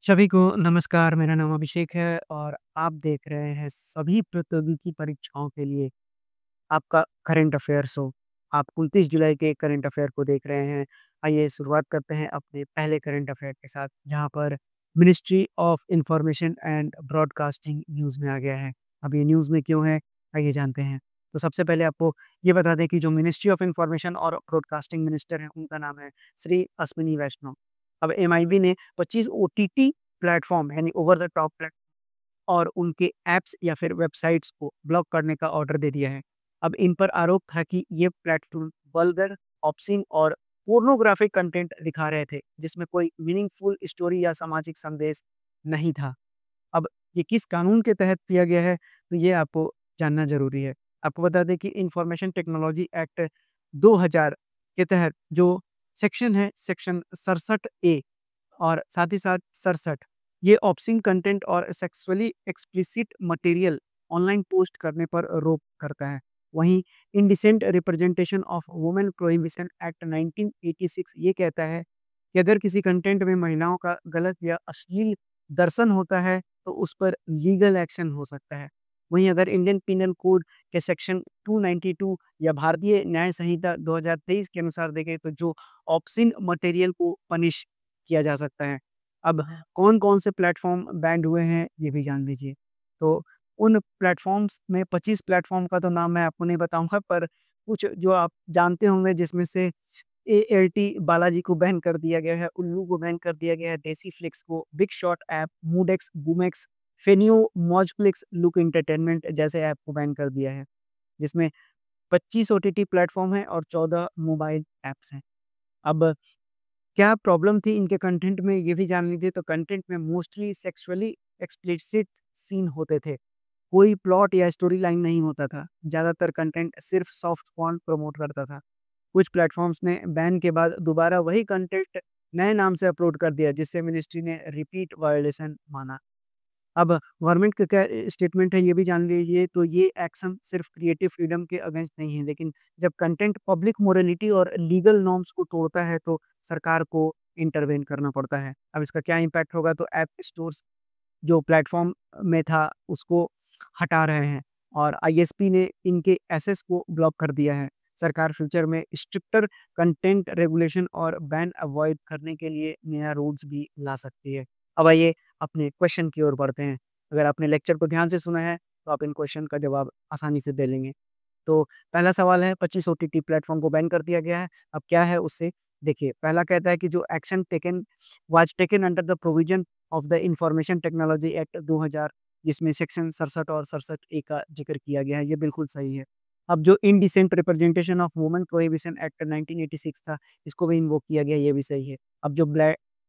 सभी को नमस्कार, मेरा नाम अभिषेक है और आप देख रहे हैं सभी प्रतियोगिकी परीक्षाओं के लिए आपका करंट अफ़ेयर्स शो। आप 29 जुलाई के करंट अफ़ेयर को देख रहे हैं। आइए शुरुआत करते हैं अपने पहले करंट अफ़ेयर के साथ, जहाँ पर ministry of information and broadcasting news में आ गया है। अब ये न्यूज़ में क्यों है, आइए जानते हैं। तो सबसे पहले आपको ये बता दें कि जो मिनिस्ट्री ऑफ इन्फॉर्मेशन और ब्रॉडकास्टिंग मिनिस्टर हैं, उनका नाम है श्री अश्विनी वैष्णव। अब एमआईबी ने 25 ओटीटी प्लेटफ़ॉर्म यानी ओवर द टॉप प्लेटफ़ॉर्म और उनके ऐप्स या फिर वेबसाइट्स को ब्लॉक करने का ऑर्डर दे दिया है। अब इन पर आरोप था कि ये प्लेटफ़ॉर्म वल्गर, ऑब्ससीन और पोर्नोग्राफ़िक कंटेंट दिखा रहे थे, जिसमें कोई मीनिंगफुल स्टोरी या सामाजिक संदेश नहीं था। अब ये किस कानून के तहत किया गया है, तो ये आपको जानना ज़रूरी है। आपको बता दें कि इन्फॉर्मेशन टेक्नोलॉजी एक्ट 2000 के तहत जो सेक्शन है, सेक्शन 67 ए और साथ ही साथ 67 ये ऑब्ससीन कंटेंट और sexually explicit material online post करने पर रोक करता है। वहीं indecent representation of women prohibition act 1986 ये कहता है कि अगर किसी कंटेंट में महिलाओं का गलत या अश्लील दर्शन होता है तो उस पर लीगल एक्शन हो सकता है। वहीं अगर इंडियन पिनल कोड के सेक्शन 292 या भारतीय न्याय संहिता 2023 के अनुसार देखें तो जो ऑब्ससीन मटेरियल को पनिश किया जा सकता है। अब कौन-कौन से प्लेटफ़ॉर्म बैंड हुए हैं, ये भी जान लीजिए। तो उन प्लेटफ़ॉर्म्स में 25 प्लेटफ़ॉर्म का तो नाम मैं आपको नहीं बताऊँगा, पर कुछ जो आप जानते होंगे जिसमें से एएलटी बालाजी को बैन कर दिया गया है, उल्लू को बैन कर दिया गया है, देसी फ्लिक्स को, Big Shot app, Moodx, Boomex, Feneo, Mojflix, Look entertainment जैसे ऐप को बैन कर दिया है, जिसमें 25 ओटीटी प्लेटफ़ॉर्म हैं और 14 मोबाइल ऐप्स हैं। अब क्या प्रॉब्लम थी इनके कंटेंट में, ये भी जान लीजिए। तो कंटेंट में मोस्टली सेक्सुअली एक्सप्लिसिट सीन होते थे। कोई प्लॉट या स्टोरी लाइन नहीं होता था। ज़्यादातर कंटेंट सिर्फ सॉफ्ट पॉर्न प्रमोट करता था। कुछ प्लेटफ़ॉर्म्स ने बैन के बाद दोबारा वही कंटेंट नए नाम से अपलोड कर दिया, जिससे मिनिस्ट्री ने रिपीट वायलेशन माना। अब गवर्नमेंट का क्या स्टेटमेंट है, ये भी जान लीजिए। तो ये एक्शन सिर्फ क्रिएटिव फ्रीडम के अगेंस्ट नहीं है, लेकिन जब कंटेंट पब्लिक मोरालिटी और लीगल नॉर्म्स को तोड़ता है तो सरकार को इंटरवेन करना पड़ता है। अब इसका क्या इम्पैक्ट होगा, तो ऐप स्टोर्स जो प्लेटफ़ॉर्म में था उसको हटा रहे हैं और आईएसपी ने इनके एक्सेस को ब्लॉक कर दिया है। सरकार फ्यूचर में स्ट्रिक्टर कंटेंट रेगुलेशन और बैन अवॉइड करने के लिए नया रूल्स भी ला सकती है। अब आइए अपने क्वेश्चन की ओर बढ़ते हैं। अगर आपने लेक्चर को ध्यान से सुना है, तो आप इन क्वेश्चन का जवाब आसानी से दे लेंगे। तो पहला सवाल है, 25 ओटीटी प्लेटफ़ॉर्म को बैन कर दिया गया है। अब क्या है उससे देखिए, पहला कहता है कि जो action taken was taken under the provision of the information technology act 2000 जिसमें सेक्शन 67 और 67 ए का ज़िक्र किया गया है, ये बिल्कुल सही है। अब जो indecent representation of women prohibition act 1986 था, इसको भी इन्वोक किया गया, ये भी सही है। अब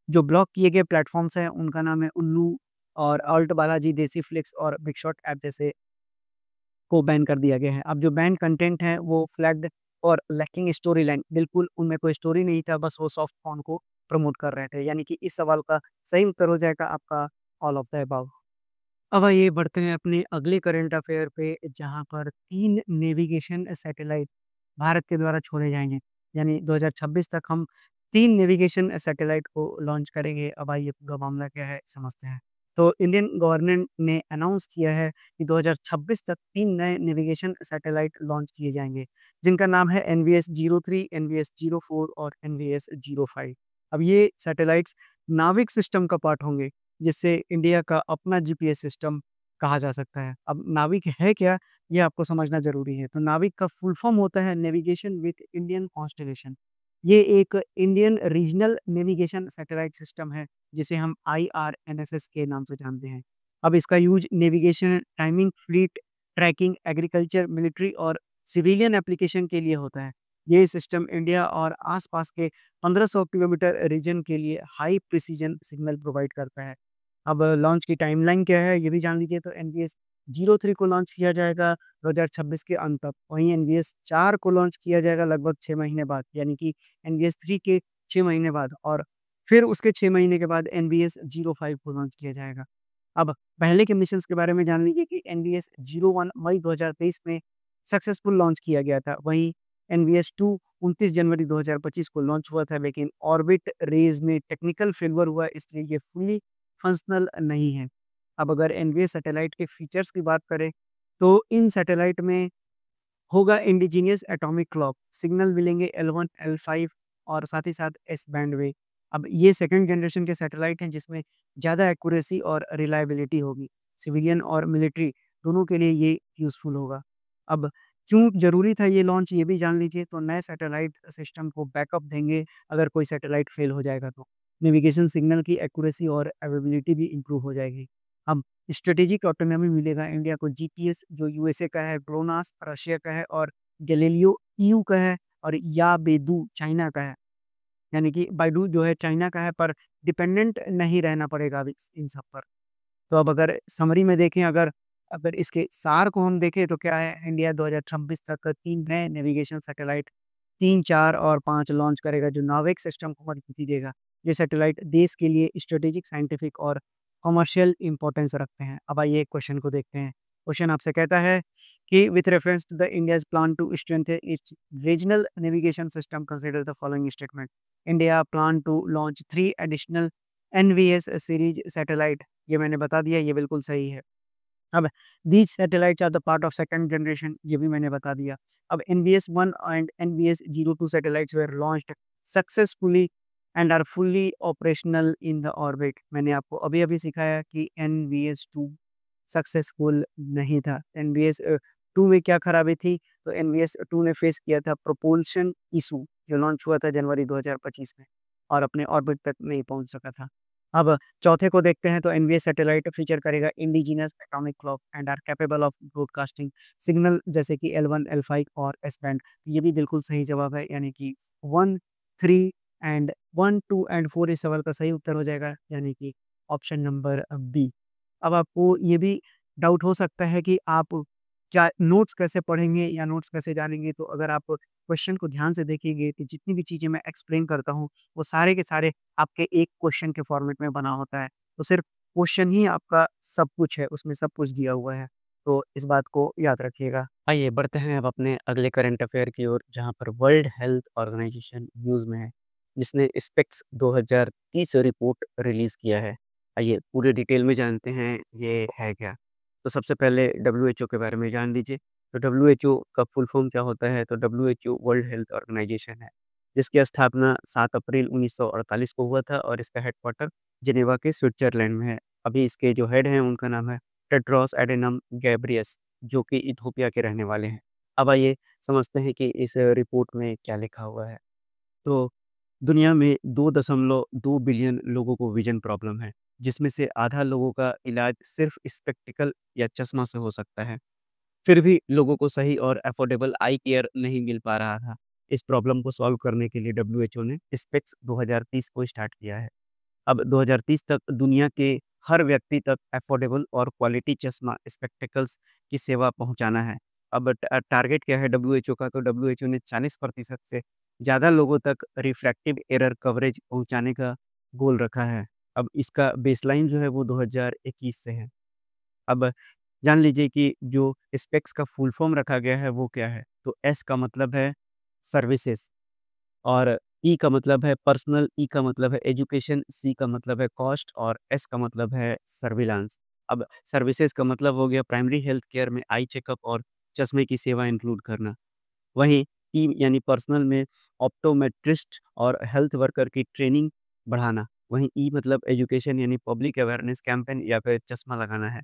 जो ब्लॉक किए गए प्लेटफ़ॉर्म्स हैं, उनका नाम है उल्लू और अल्ट बालाजी, देसी फ्लिक्स और बिग शॉट ऐप जैसे को बैन कर दिया गया है। अब जो बैन्ड कंटेंट है वो फ्लैग्ड और लैकिंग स्टोरी लाइन, बिल्कुल उनमें कोई स्टोरी नहीं था, बस वो सॉफ्ट पॉर्न को प्रमोट कर रहे थे। यानी कि इस सवाल का सही उत्तर हो जाएगा आपका ऑल ऑफ द अबव। अब आइए बढ़ते हैं अपने अगले करंट अफेयर पे, जहाँ पर 3 नेविगेशन सैटेलाइट भारत के द्वारा छोड़े जाएँगे। यानी 2026 तक हम 3 नेविगेशन सैटेलाइट को लॉन्च करेंगे। अब आइए पूरा मामला क्या है समझते हैं। तो इंडियन गवर्नमेंट ने अनाउंस किया है कि 2026 तक 3 नए नेविगेशन सैटेलाइट लॉन्च किए जाएँगे, जिनका नाम है एनवीएस 03, एनवीएस 04 और एनवीएस 05। अब ये सैटेलाइट्स नाविक सिस्टम का पार्ट होंगे, जिससे इंडिया का अपना जीपीएस सिस्टम कहा जा सकता है। अब नाविक है क्या? ये आपको समझना ज़रूरी है। तो नाविक का फुल फॉर्म होता है नेविगेशन विथ इंडियन कॉन्स्टेलेशन। ये एक Indian regional navigation satellite system है, जिसे हम आईआरएनएसएस के नाम से जानते हैं। अब इसका use navigation, timing, fleet tracking, agriculture, military और सिविलियन एप्लीकेशन के लिए होता है। ये सिस्टम इंडिया और आस-पास के 1500 किलोमीटर रीजन के लिए हाई प्रिसिजन सिग्नल प्रोवाइड करता है। अब लॉन्च की टाइमलाइन क्या है, ये भी जान लीजिए। तो एनवीएस 03 को लॉन्च किया जाएगा 2026 के अंत तक। वहीं एनवीएस 4 को लॉन्च किया जाएगा लगभग 6 महीने बाद, यानी कि एनवीएस 3 के 6 महीने बाद, और फिर उसके 6 महीने के बाद एनवीएस 05 को लॉन्च किया जाएगा। अब पहले के मिशंस के बारे में जान लीजिए कि एनवीएस 01 मई 2023 में सक्सेसफुल लॉन्च किया गया था। वहीं एनवीएस 2 29 जनवरी 2025 को लॉन्च हुआ था, लेकिन ऑर्बिट रेज़ में टेक्निकल फेल्योर हुआ, इसलिए ये फुल्ली फंक्शनल नहीं है। अब अगर एनवीए सैटेलाइट के फीचर्स की बात करें, तो इन सैटेलाइट में होगा इंडिजीनियस एटॉमिक क्लॉक, सिग्नल मिलेंगे L1, L5 और साथ ही साथ एस बैंड में। अब ये सेकंड जनरेशन के सैटेलाइट हैं जिसमें ज़्यादा एक्यूरेसी और रिलायबिलिटी होगी। सिविलियन और मिलिट्री दोनों के लिए ये यूज़फुल होगा। अब क्यों ज़रूरी था ये लॉन्च, ये भी जान लीजिए। तो नए सैटेलाइट सिस्टम को बैकअप देंगे अगर कोई सैटेलाइट फेल हो जाएगा तो। नेविगेशन सिग्नल की एक्यूरेसी और अवेलेबिलिटी भी इम्प्रूव हो जाएगी। अब स्ट्रेटेजिक ऑटोनॉमी मिलेगा इंडिया को। जीपीएस जो यूएसए का है, ग्लोनास रशिया का है और गैलीलियो ईयू का है और याबेदू चाइना का है। यानी कि बाइडू जो है चाइना का है, पर डिपेंडेंट नहीं रहना पड़ेगा अब इन सब पर। तो अब अगर समरी में देखें, अगर अगर इसके सार को हम देखें तो क्या है, इंडिया 2026 तक 3 नए नेविगेशन सैटेलाइट 3, 4 और 5 लॉन्च करेगा जो नाविक सिस्टम को मजबूती देगा। ये सैटेलाइट देश के लिए स्ट्रेटेजिक, साइंटिफिक और कमर्शियल इंपॉर्टेंस रखते हैं। अब आइए क्वेश्चन को देखते हैं। क्वेश्चन आपसे कहता है कि with reference to the India's plan to strengthen its regional navigation system consider the following statement. India plan to launch 3 additional NVS series satellite. ये मैंने बता दिया, ये बिल्कुल सही है। अब these satellites are the part of second generation, ये भी मैंने बता दिया। अब NVS 1 and NVS 02 satellites were launched successfully and are fully operational in the orbit. मैंने आपको अभी-अभी सिखाया कि एनवीएस 2 सक्सेसफुल नहीं था। एनवीएस 2 में क्या खराबी थी? तो एनवीएस 2 ने फेस किया था प्रोपल्शन इश्यू जो लॉन्च हुआ था जनवरी 2025 में और अपने ऑर्बिट तक नहीं पहुँच सका था। अब चौथे को देखते हैं तो एनवीए सैटेलाइट फीचर करेगा indigenous atomic clock and are capable of broadcasting signal जैसे कि L1, L5 और एस बैंड। ये भी बिल्कुल सही जवाब है, यानी कि 1, 3 एंड 1, 2 एंड 4 इस सवाल का सही उत्तर हो जाएगा, यानी कि ऑप्शन नंबर बी। अब आपको ये भी डाउट हो सकता है कि आप क्या नोट्स कैसे पढ़ेंगे या नोट्स कैसे जानेंगे? तो अगर आप क्वेश्चन को ध्यान से देखेंगे तो जितनी भी चीज़ें मैं एक्सप्लेन करता हूँ, वो सारे के सारे आपके एक क्वेश्चन के फॉर्मेट में बना होता है। तो सिर्फ क्वेश्चन ही आपका सब कुछ है, उसमें सब कुछ दिया हुआ है। तो इस बात को याद रखिएगा। आइए बढ़ते हैं अब अपने अगले करंट अफेयर की ओर, जहाँ पर वर्ल्ड हेल्थ ऑर्गेनाइजेशन न्यूज़ में है, जिसने स्पेक्स 2030 रिपोर्ट रिलीज़ किया है। आइए पूरे डिटेल में जानते हैं ये है क्या। तो सबसे पहले डब्ल्यूएचओ के बारे में जान लीजिए। तो डब्ल्यूएचओ का फुल फॉर्म क्या होता है? तो डब्ल्यूएचओ वर्ल्ड हेल्थ ऑर्गेनाइजेशन है, जिसकी स्थापना 7 अप्रैल 1948 को हुआ था और इसका हेडक्वार्टर जेनेवा के स्विट्ज़रलैंड में है। अभी इसके जो हेड हैं उनका नाम है टेड्रोस एडेनम गैब्रियस, जो कि इथियोपिया के रहने वाले हैं। अब आइए समझते हैं कि इस रिपोर्ट में क्या लिखा हुआ है। तो दुनिया में 2.2 बिलियन लोगों को विज़न प्रॉब्लम है, जिसमें से आधा लोगों का इलाज सिर्फ़ स्पेक्टिकल या चश्मा से हो सकता है। फिर भी लोगों को सही और अफोर्डेबल आई केयर नहीं मिल पा रहा था। इस प्रॉब्लम को सॉल्व करने के लिए डब्ल्यूएचओ ने स्पेक्स 2030 को स्टार्ट किया है। अब 2030 तक दुनिया के हर व्यक्ति तक अफोर्डेबल और क्वालिटी चश्मा स्पेक्टिकल्स की सेवा पहुंचाना है। अब टारगेट क्या है डब्ल्यूएचओ का? तो डब्ल्यूएचओ ने 40% से ज़्यादा लोगों तक रिफ्रैक्टिव एरर कवरेज पहुंचाने का गोल रखा है। अब इसका बेसलाइन जो है वो 2021 से है। अब जान लीजिए कि जो स्पेक्स का फुल फॉर्म रखा गया है वो क्या है? तो एस का मतलब है सर्विसेज़ और ई का मतलब है पर्सनल, ई का मतलब है एजुकेशन, सी का मतलब है कॉस्ट और एस का मतलब है सर्विलांस। अब सर्विसेज़ का मतलब हो गया प्राइमरी हेल्थ केयर में आई चेकअप और चश्मे की सेवा इंक्लूड करना। वहीं पी यानी पर्सनल में ऑप्टोमेट्रिस्ट और हेल्थ वर्कर की ट्रेनिंग बढ़ाना। वहीं ई मतलब एजुकेशन यानी पब्लिक अवेयरनेस कैंपेन या फिर चश्मा लगाना है।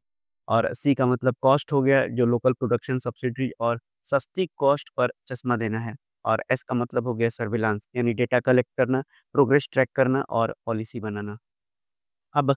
और सी का मतलब कॉस्ट हो गया जो लोकल प्रोडक्शन सब्सिडी और सस्ती कॉस्ट पर चश्मा देना है। और एस का मतलब हो गया सर्विलांस यानी डेटा कलेक्ट करना, प्रोग्रेस ट्रैक करना और पॉलिसी बनाना। अब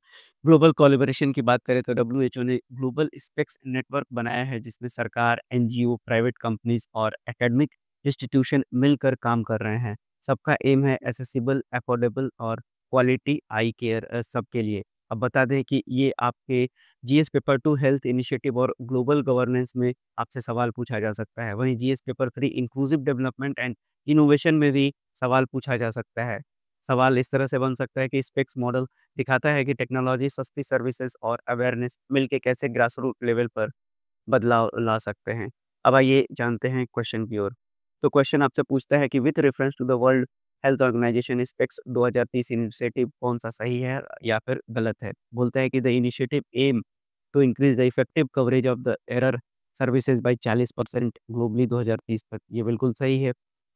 ग्लोबल कोलैबोरेशन की बात करें तो डब्ल्यूएचओ ने ग्लोबल स्पेक्स नेटवर्क बनाया है, जिसमें सरकार, एनजीओ, प्राइवेट कंपनीज और एकेडमिक इंस्टीट्यूशन मिलकर काम कर रहे हैं। सबका एम है एक्सेसिबल, अफोर्डेबल और क्वालिटी आई केयर सबके लिए। अब बता दें कि ये आपके जीएस पेपर 2 हेल्थ इनिशिएटिव और ग्लोबल गवर्नेंस में आपसे सवाल पूछा जा सकता है। वहीं GS paper 3 inclusive development and innovation में भी सवाल पूछा जा सकता है। सवाल इस तरह से बन सकता है कि स्पेक्स मॉडल दिखाता है कि टेक्नोलॉजी, सस्ती सर्विसेज और अवेयरनेस मिलके कैसे ग्रास रूट लेवल पर बदलाव ला सकते हैं। अब आइए जानते हैं क्वेश्चन की ओर। तो क्वेश्चन आपसे पूछता है कि with reference to the World Health Organization SPECS 2030 initiative कौन-सा सही है या फिर गलत है? बोलता है कि the initiative aim to increase the effective coverage of the error services by 40% globally 2030 तक। ये बिल्कुल सही है।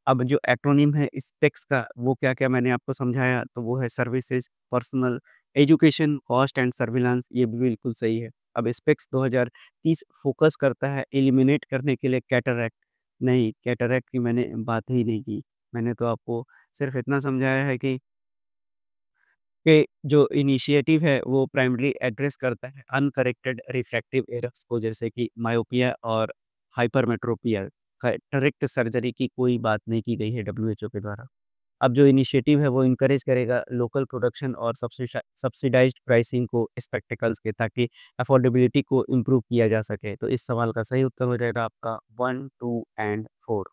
अब जो एक्रोनिम है स्पेक्स का वो क्या-क्या मैंने आपको समझाया तो वो है services, personal, education, cost and surveillance ये भी बिल्कुल सही है। अब स्पेक्स 2030 फ़ोकस करता है एलिमिनेट करने के लिए कैटरैक्ट नहीं, कैटरैक्ट की मैंने बात ही नहीं की। मैंने तो आपको सिर्फ़ इतना समझाया है कि जो इनिशिएटिव है वो प्राइमरी एड्रेस करता है अनकरेक्टेड रिफ्रैक्टिव एरर्स को जैसे कि मायोपिया और हाइपरमेट्रोपिया। करेक्ट सर्जरी की कोई बात नहीं की गई है डब्ल्यूएचओ के द्वारा। अब जो इनिशिएटिव है वो इनकरेज करेगा लोकल प्रोडक्शन और सब्सिडाइज्ड प्राइसिंग को स्पेक्टिकल्स के ताकि अफोर्डेबिलिटी को इम्प्रूव किया जा सके। तो इस सवाल का सही उत्तर हो जाएगा आपका 1, 2 एंड 4।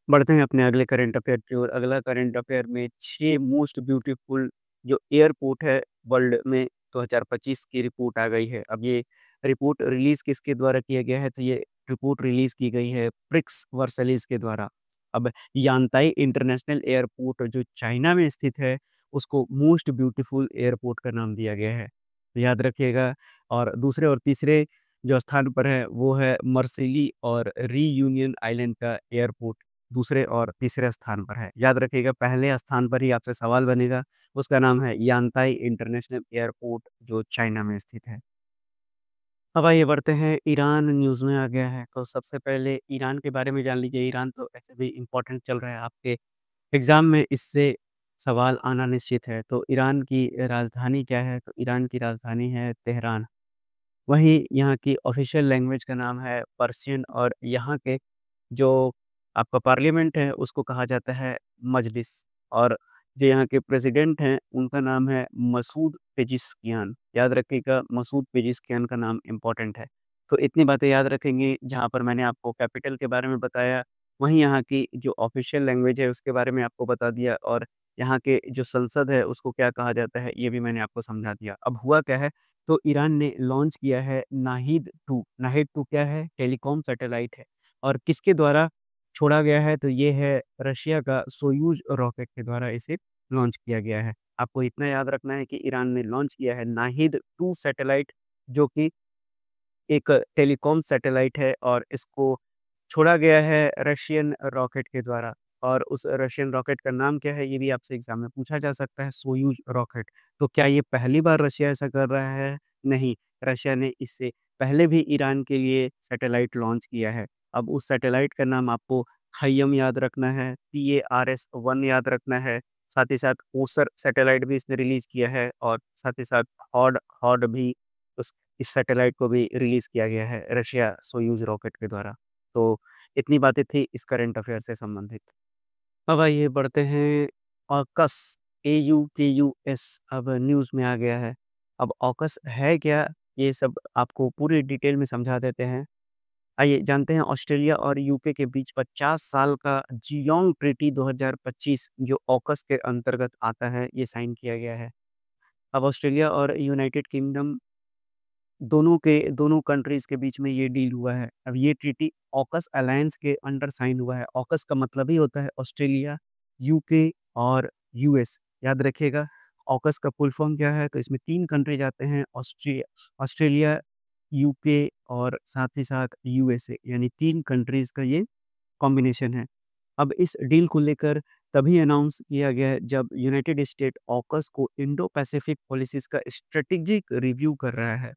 बढ़ते हैं अपने अगले करंट अफेयर की ओर। अगला करंट अफेयर में 6 मोस्ट ब्यूटीफुल जो एयरपोर्ट है वर्ल्ड में 2025 की रिपोर्ट आ गई है। अब ये रिपोर्ट रिलीज़ किसके द्वारा किया गया है? तो ये रिपोर्ट रिलीज़ की गई है प्रिक्स वर्सलीज़ के द्वारा। अब यांताई इंटरनेशनल एयरपोर्ट जो चाइना में स्थित है, उसको मोस्ट ब्यूटीफुल एयरपोर्ट का नाम दिया गया है। तो याद रखिएगा और दूसरे और तीसरे जो स्थान पर है, वो है मर्सिली और रीयूनियन आइलैंड का एयरपोर्ट। दूसरे और तीसरे स्थान पर है। याद रखिएगा पहले स्थान पर ही आपसे सवाल बनेगा, उसका नाम है यांताई इंटरनेशनल एयरपोर्ट जो चाइना में स्थित है। अब आइए बढ़ते हैं ईरान न्यूज़ में आ गया है, तो सबसे पहले ईरान के बारे में जान लीजिए। ईरान तो ऐसे भी इम्पोर्टेंट चल रहा है, आपके एग्ज़ाम में इससे सवाल आना निश्चित है। तो ईरान की राजधानी क्या है? तो ईरान की राजधानी है तेहरान। वहीं यहाँ की ऑफ़िशियल लैंग्वेज का नाम है पर्शियन और यहाँ के जो आपका पार्लियामेंट है उसको कहा जाता है मजलिस और जो यहाँ के प्रेसिडेंट हैं उनका नाम है मसूद पेजिशकियान। याद रखिएगा मसूद पेजिशकियान का नाम इम्पोर्टेंट है। तो इतनी बातें याद रखेंगे जहाँ पर मैंने आपको कैपिटल के बारे में बताया, वहीं यहाँ की जो ऑफ़िशियल लैंग्वेज है उसके बारे में आपको बता दिया और यहाँ के जो संसद है उसको क्या कहा जाता है ये भी मैंने आपको समझा दिया। अब हुआ क्या है तो ईरान ने लॉन्च किया है नाहिद-2। नाहिद-2 क्या है? टेलीकॉम सैटेलाइट है और किसके द्वारा छोड़ा गया है? तो ये है रशिया का सोयूज़ रॉकेट के द्वारा इसे लॉन्च किया गया है। आपको इतना याद रखना है कि ईरान ने लॉन्च किया है नाहिद-2 सैटेलाइट जो कि एक टेलीकॉम सैटेलाइट है और इसको छोड़ा गया है रशियन रॉकेट के द्वारा और उस रशियन रॉकेट का नाम क्या है ये भी आपसे एग्जाम में पूछा जा सकता है सोयूज रॉकेट। तो क्या ये पहली बार रशिया ऐसा कर रहा है? नहीं, रशिया ने इससे पहले भी ईरान के लिए सैटेलाइट लॉन्च किया है। अब उस सैटेलाइट का नाम आपको खय्यम याद रखना है, PARS-1 याद रखना है, साथ ही साथ ओसर सैटेलाइट भी इसने रिलीज़ किया है और साथ ही साथ हॉड हॉड भी उस इस सैटेलाइट को भी रिलीज़ किया गया है रशिया सोयूज़ रॉकेट के द्वारा। तो इतनी बातें थी इस करंट अफ़ेयर से संबंधित। अब आइए बढ़ते हैं ऑकस AUKUS अब न्यूज़ में आ गया है। अब ऑकस है क्या? ये सब आपको पूरी डिटेल में समझा देते हैं। आइए जानते हैं ऑस्ट्रेलिया और यूके के बीच 50 साल का जिलोंग ट्रीटी 2025 जो ऑकस के अंतर्गत आता है, ये साइन किया गया है। अब ऑस्ट्रेलिया और यूनाइटेड किंगडम दोनों कंट्रीज़ के बीच में ये डील हुआ है। अब ये ट्रीटी ऑकस अलायंस के अंडर साइन हुआ है। ऑकस का मतलब ही होता है ऑस्ट्रेलिया, यूके और यूएस। याद रखिएगा ऑकस का फुल फॉर्म क्या है? तो इसमें 3 कंट्रीज़ आते हैं ऑस्ट्रेलिया, यूके और साथ ही साथ यूएसए यानी 3 कंट्रीज़ का ये कॉम्बिनेशन है। अब इस डील को लेकर तभी अनाउंस किया गया है जब यूनाइटेड स्टेट ऑकस को इंडो पैसिफिक पॉलिसीज़ का स्ट्रैटेजिक रिव्यू कर रहा है।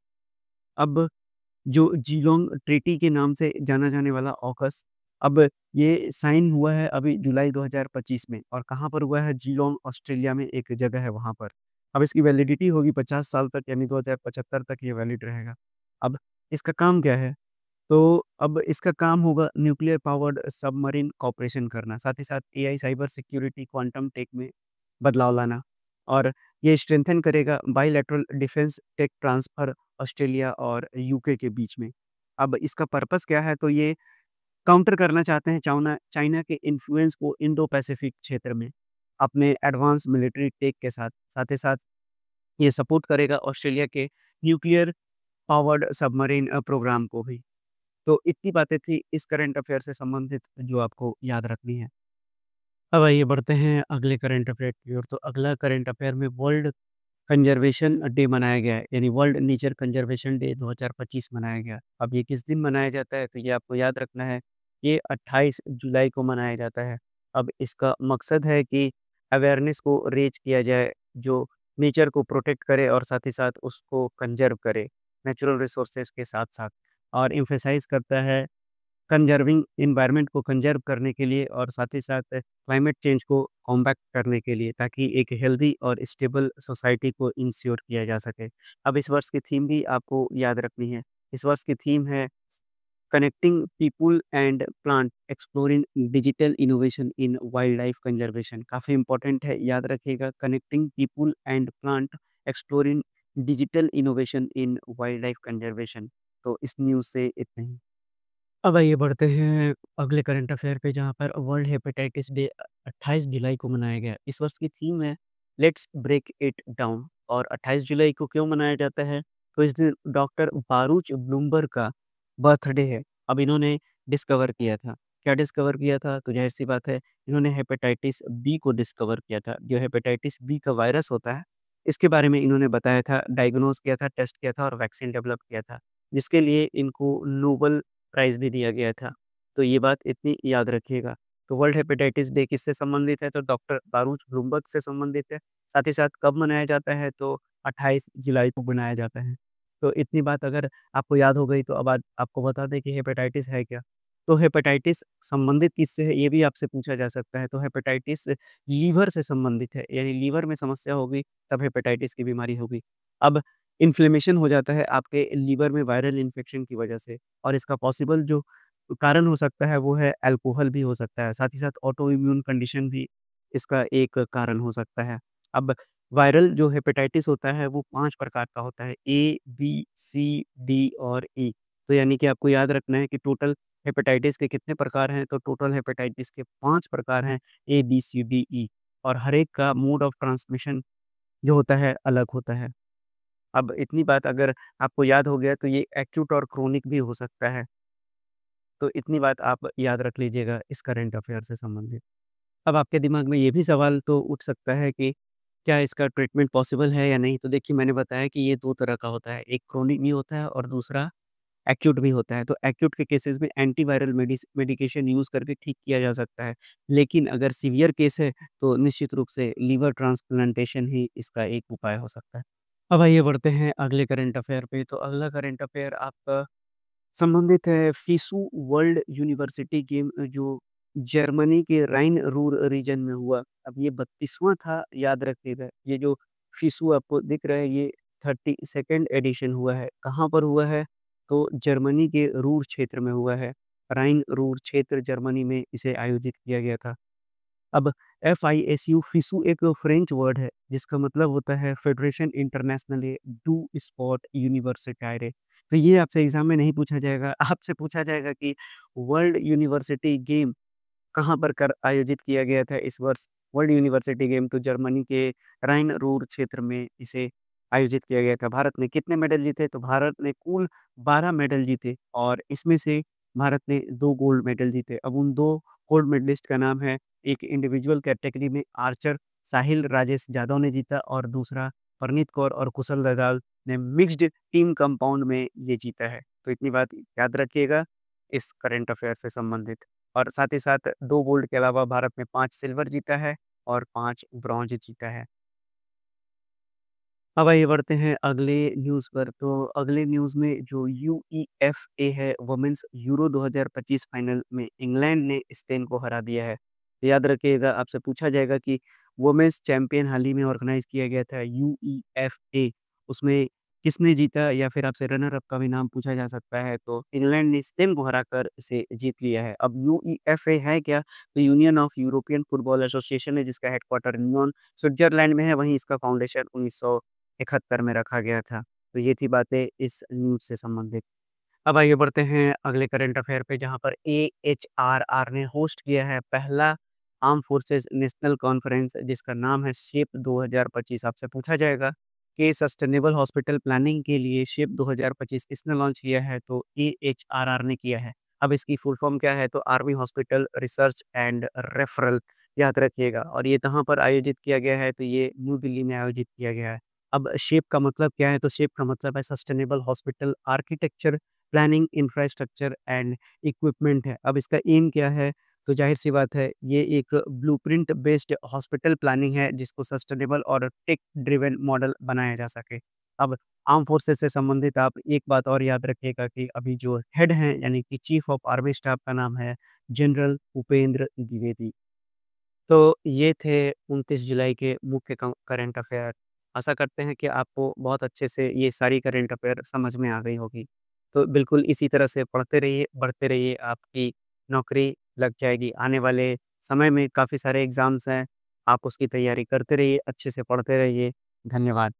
अब जो जिलोंग ट्रीटी के नाम से जाना जाने वाला ऑकस, अब ये साइन हुआ है अभी जुलाई 2025 में और कहाँ पर हुआ है? जिलोंग ऑस्ट्रेलिया में एक जगह है वहाँ पर। अब इसकी वैलिडिटी होगी 50 साल तक यानी 2075 तक ये वैलिड रहेगा। अब इसका काम क्या है? तो अब इसका काम होगा न्यूक्लियर पावर्ड सबमरीन कॉपरेशन करना, साथ ही साथ AI cyber security quantum tech में बदलाव लाना और ये स्ट्रेंथन करेगा bilateral defence tech transfer Australia और यूके के बीच में। अब इसका पर्पस क्या है? तो ये काउंटर करना चाहते हैं चाउना चाइना के इन्फ्लुएंस को इंडो पैसिफिक क्षेत्र में अपने एडवांस मिलिट्री टेक के साथ। साथ ही साथ ये सपोर्ट करेगा ऑस्ट्रेलिया के न्यूक्लियर पावर्ड सबमरीन प्रोग्राम को भी। तो इतनी बातें थी इस करंट अफेयर से संबंधित जो आपको याद रखनी है। अब आइए बढ़ते हैं अगले करंट अफेयर की ओर। तो अगला करंट अफेयर में वर्ल्ड कंज़र्वेशन डे मनाया गया है, यानी वर्ल्ड नेचर कंज़र्वेशन डे 2025 मनाया गया। अब ये किस दिन मनाया जाता है, तो ये आपको याद रखना है, ये 28 जुलाई को मनाया जाता है। अब इसका मकसद है कि अवेयरनेस को रेज़ किया जाए, जो नेचर को प्रोटेक्ट करे और साथ ही साथ उसको कंज़र्व करे, नेचुरल रिसोर्सेज़ के साथ-साथ, और एम्फसाइज़ करता है कंजर्विंग एनवायरनमेंट को कंजर्व करने के लिए और साथ ही साथ क्लाइमेट चेंज को कॉम्बैट करने के लिए, ताकि एक हेल्दी और स्टेबल सोसाइटी को इंश्योर किया जा सके। अब इस वर्ष की थीम भी आपको याद रखनी है। इस वर्ष की थीम है connecting people and plant exploring digital innovation in wild life conservation. काफ़ी इंपॉर्टेंट है, याद रखिएगा, connecting people and plant exploring digital innovation in wild life conservation. तो इस न्यूज़ से इतना ही। अब आइए बढ़ते हैं अगले करंट अफेयर पे, जहाँ पर वर्ल्ड हेपेटाइटिस डे 28 जुलाई को मनाया गया। इस वर्ष की थीम है लेट्स ब्रेक इट डाउन। और 28 जुलाई को क्यों मनाया जाता है? तो इस दिन डॉक्टर बारूच ब्लूमबर्ग का बर्थडे है। अब इन्होंने डिस्कवर किया था। क्या डिस्कवर किया था? तो ज़ाहिर-सी बात है, इन्होंने हेपेटाइटिस बी को डिस्कवर किया था। जो हेपेटाइटिस बी का वायरस होता है, इसके बारे में इन्होंने बताया था, डायग्नोज़ किया था, टेस्ट किया था और वैक्सीन डेवलप किया था, जिसके लिए इनको नोबेल प्राइज़ भी दिया गया था। तो ये बात इतनी याद रखिएगा। तो वर्ल्ड हेपेटाइटिस डे किससे संबंधित है? तो डॉक्टर बारूच ब्लूमबर्ग से संबंधित है। साथ ही साथ कब मनाया जाता है? तो 28 जुलाई को मनाया जाता है। तो इतनी बात अगर आपको याद हो गई, तो अब आज आपको बता दें कि हेपेटाइटिस है क्या? तो हेपेटाइटिस संबंधित किससे है, ये भी आपसे पूछा जा सकता है। तो हेपेटाइटिस लीवर से संबंधित है, यानी लीवर में समस्या होगी तब हेपेटाइटिस की बीमारी होगी। अब इन्फ्लेमेशन हो जाता है आपके लीवर में वायरल इन्फेक्शन की वजह से, और इसका पॉसिबल जो कारण हो सकता है वो है अल्कोहल भी हो सकता है। साथ ही साथ ऑटो इम्यून कंडीशन भी इसका एक कारण हो सकता है। अब वायरल जो हेपेटाइटिस होता है वो 5 प्रकार का होता है, ए, बी, सी, डी और ई। तो यानी कि आपको याद रखना है कि टोटल हेपेटाइटिस के कितने प्रकार हैं, तो टोटल हेपेटाइटिस के 5 प्रकार हैं, ए, बी, सी, डी, ई, और हर एक का मोड ऑफ ट्रांसमिशन जो होता है अलग होता है। अब इतनी बात अगर आपको याद हो गया, तो ये एक्यूट और क्रोनिक भी हो सकता है। तो इतनी बात आप याद रख लीजिएगा इस करंट अफ़ेयर से संबंधित। अब आपके दिमाग में ये भी सवाल तो उठ सकता है कि क्या इसका ट्रीटमेंट पॉसिबल है या नहीं? तो देखिए, मैंने बताया कि ये 2 तरह का होता है, एक क्रोनिक भी होता है और दूसरा एक्यूट भी होता है। तो एक्यूट के केसेज़ में एंटीवायरल मेडिकेशन यूज़ करके ठीक किया जा सकता है। लेकिन अगर सीवियर केस है, तो निश्चित रूप से लिवर ट्रांसप्लांटेशन ही इसका एक उपाय हो सकता है। अब आइए बढ़ते हैं अगले करंट अफ़ेयर पे। तो अगला करंट अफ़ेयर आपका संबंधित है FISU वर्ल्ड यूनिवर्सिटी गेम, जो जर्मनी के राइन रूर रीजन में हुआ। अब ये 32वां था, याद रखिएगा। ये जो FISU आपको दिख रहा है, ये 32nd एडिशन हुआ है। कहाँ पर हुआ है? तो जर्मनी के रूर क्षेत्र में हुआ है। राइन रूर क्षेत्र जर्मनी में इसे आयोजित किया गया था। अब FISU फिसू एक फ्रेंच वर्ड है, जिसका मतलब होता है फेडरेशन इंटरनेशनले डू स्पोर्ट यूनिवर्सिटारे। तो ये आपसे एग्ज़ाम में नहीं पूछा जाएगा, आपसे पूछा जाएगा कि वर्ल्ड यूनिवर्सिटी गेम कहाँ पर कर आयोजित किया गया था इस वर्ष? वर्ल्ड यूनिवर्सिटी गेम तो जर्मनी के राइन रूर क्षेत्र में इसे आयोजित किया गया था। भारत ने कितने मेडल जीते? तो भारत ने कुल 12 मेडल जीते, और इसमें से भारत ने 2 गोल्ड मेडल जीते। अब उन 2 गोल्ड मेडलिस्ट का नाम है, एक इंडिविजुअल कैटेगरी में आर्चर साहिल राजेश यादव ने जीता, और दूसरा परनीत कौर और कुशल दलाल ने मिक्स्ड टीम कंपाउंड में ये जीता है। तो इतनी बात याद रखिएगा इस करंट अफेयर से संबंधित। और साथ ही साथ 2 गोल्ड के अलावा भारत ने 5 सिल्वर जीता है और 5 ब्रॉन्ज जीता है। अब आइए बढ़ते हैं अगले न्यूज़ पर। तो अगले न्यूज़ में जो यूईएफए है, वुमेन्स यूरो 2025 फाइनल में इंग्लैंड ने स्पेन को हरा दिया है। तो याद रखिएगा, आपसे पूछा जाएगा कि वुमेन्स चैंपियन हाल ही में ऑर्गेनाइज़ किया गया था यूईएफए, उसमें किसने जीता, या फिर आपसे रनर अप का भी नाम पूछा जा सकता है, तो इंग्लैंड ने स्पेन को हराकर इसे जीत लिया है। अब यूईएफए है क्या? तो union of European football association है, जिसका हेडक्वार्टर न्यून स्विट्ज़रलैंड में है, वहीं इसका फाउंडेशन 1971 में रखा गया था। तो ये थी बातें इस न्यूज़ से संबंधित। अब आइए बढ़ते हैं अगले करंट अफेयर पे, जहाँ पर एएचआरआर ने होस्ट किया है पहला आर्म फोर्सेस नेशनल कॉन्फ्रेंस, जिसका नाम है शेप 2025। आपसे पूछा जाएगा कि सस्टेनेबल हॉस्पिटल प्लानिंग के लिए शेप 2025 किसने लॉन्च किया है? तो एएचआरआर ने किया है। अब इसकी फुल फॉर्म क्या है? तो army hospital research and referral, याद रखिएगा। और ये कहाँ पर आयोजित किया गया है? तो ये न्यू दिल्ली में आयोजित किया गया है। अब शेप का मतलब क्या है? तो शेप का मतलब है sustainable hospital architecture, planning, infrastructure and equipment है। अब इसका एम क्या है? तो ज़ाहिर-सी बात है, ये एक ब्लूप्रिंट बेस्ड हॉस्पिटल प्लानिंग है, जिसको सस्टेनेबल और टेक ड्रिवेन मॉडल बनाया जा सके। अब आर्म फोर्सेस से संबंधित आप एक बात और याद रखिएगा कि अभी जो हेड हैं, यानी कि चीफ ऑफ आर्मी स्टाफ का नाम है जनरल उपेंद्र द्विवेदी। तो ये थे 29 जुलाई के मुख्य करंट अफ़ेयर। आशा करते हैं कि आपको बहुत अच्छे से ये सारी करंट अफ़ेयर समझ में आ गई होगी। तो बिल्कुल इसी तरह से पढ़ते रहिए, बढ़ते रहिए, आपकी नौकरी लग जाएगी। आने वाले समय में काफ़ी सारे एग्ज़ाम्स हैं, आप उसकी तैयारी करते रहिए, अच्छे से पढ़ते रहिए। धन्यवाद।